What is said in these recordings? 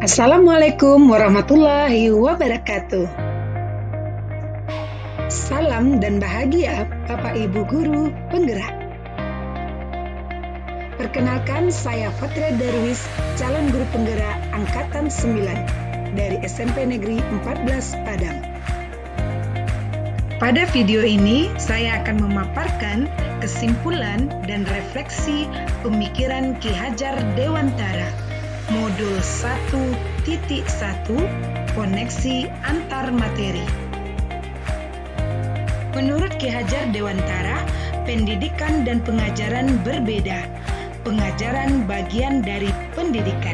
Assalamualaikum warahmatullahi wabarakatuh. Salam dan bahagia Bapak Ibu Guru Penggerak. Perkenalkan, saya Fatria Darwis, calon guru penggerak Angkatan 9 dari SMP Negeri 14 Padang. Pada video ini, saya akan memaparkan kesimpulan dan refleksi pemikiran Ki Hajar Dewantara, Modul 1.1, Koneksi Antar Materi. Menurut Ki Hajar Dewantara, pendidikan dan pengajaran berbeda. Pengajaran bagian dari pendidikan.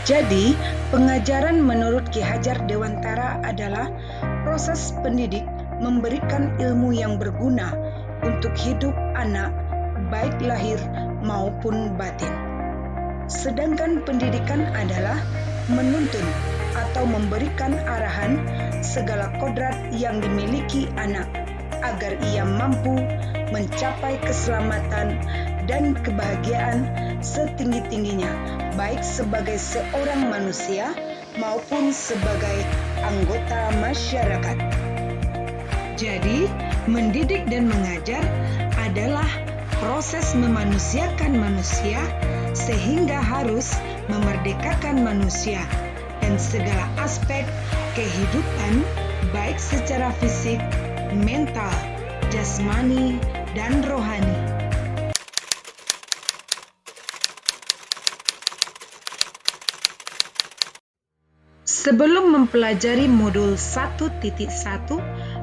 Jadi, pengajaran menurut Ki Hajar Dewantara adalah proses pendidik memberikan ilmu yang berguna untuk hidup anak, baik lahir maupun batin. Sedangkan pendidikan adalah menuntun atau memberikan arahan segala kodrat yang dimiliki anak agar ia mampu mencapai keselamatan dan kebahagiaan setinggi-tingginya, baik sebagai seorang manusia maupun sebagai anggota masyarakat. Jadi, mendidik dan mengajar adalah proses memanusiakan manusia sehingga harus memerdekakan manusia dan segala aspek kehidupan baik secara fisik, mental, jasmani, dan rohani. Sebelum mempelajari modul 1.1,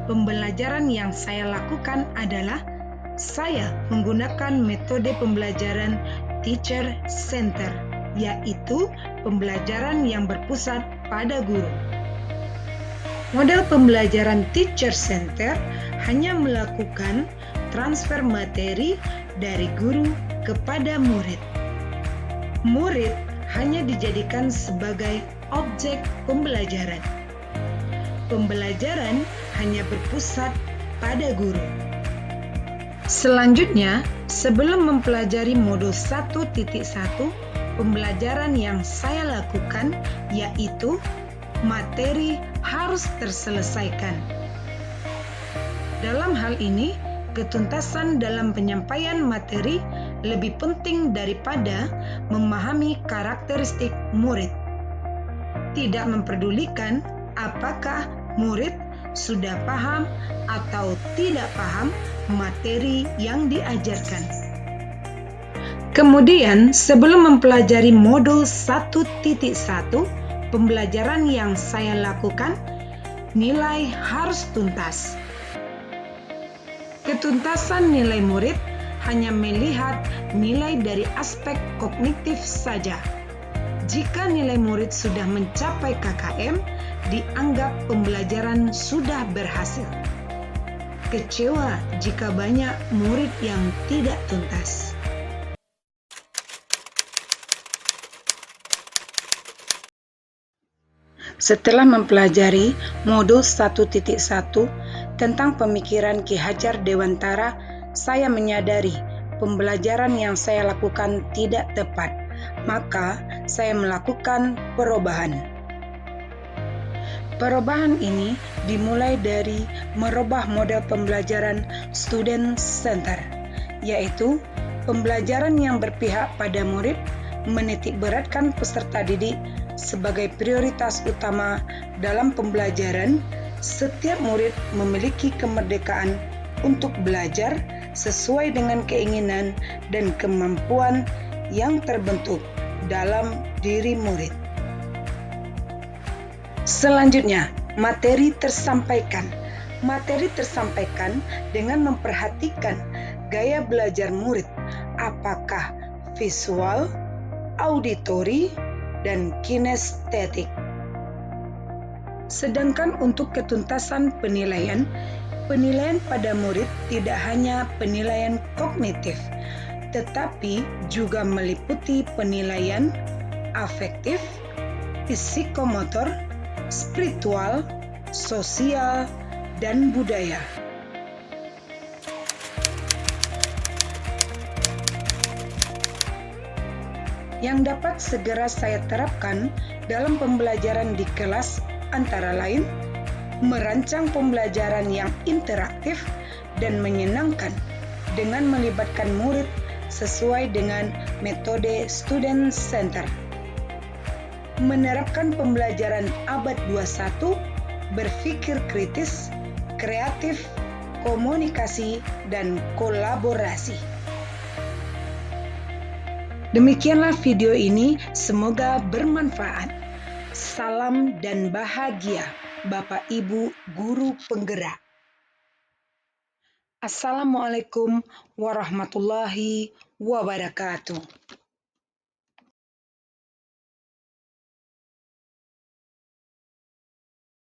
pembelajaran yang saya lakukan adalah saya menggunakan metode pembelajaran Teacher Center, yaitu pembelajaran yang berpusat pada guru. Model pembelajaran Teacher Center hanya melakukan transfer materi dari guru kepada murid. Murid hanya dijadikan sebagai objek pembelajaran. Pembelajaran hanya berpusat pada guru. Selanjutnya, sebelum mempelajari modul 1.1, pembelajaran yang saya lakukan yaitu materi harus terselesaikan. Dalam hal ini, ketuntasan dalam penyampaian materi lebih penting daripada memahami karakteristik murid. Tidak memperdulikan apakah murid sudah paham atau tidak paham materi yang diajarkan. Kemudian, sebelum mempelajari modul 1.1, pembelajaran yang saya lakukan, nilai harus tuntas. Ketuntasan nilai murid hanya melihat nilai dari aspek kognitif saja. Jika nilai murid sudah mencapai KKM, dianggap pembelajaran sudah berhasil. Kecewa jika banyak murid yang tidak tuntas. Setelah mempelajari modul 1.1 tentang pemikiran Ki Hajar Dewantara, saya menyadari pembelajaran yang saya lakukan tidak tepat. Maka, saya melakukan perubahan. Perubahan ini dimulai dari merubah model pembelajaran Student Center, yaitu pembelajaran yang berpihak pada murid, menitikberatkan peserta didik sebagai prioritas utama dalam pembelajaran. Setiap murid memiliki kemerdekaan untuk belajar sesuai dengan keinginan dan kemampuan yang terbentuk dalam diri murid. Selanjutnya, materi tersampaikan. Materi tersampaikan dengan memperhatikan gaya belajar murid, apakah visual, auditori, dan kinestetik. Sedangkan untuk ketuntasan penilaian, penilaian pada murid tidak hanya penilaian kognitif, tetapi juga meliputi penilaian afektif, psikomotor, spiritual, sosial, dan budaya. yang dapat segera saya terapkan dalam pembelajaran di kelas antara lain merancang pembelajaran yang interaktif dan menyenangkan dengan melibatkan murid sesuai dengan metode student center. Menerapkan pembelajaran abad 21, berpikir kritis, kreatif, komunikasi, dan kolaborasi. Demikianlah video ini, semoga bermanfaat. Salam dan bahagia, Bapak Ibu Guru Penggerak. Assalamualaikum warahmatullahi wabarakatuh.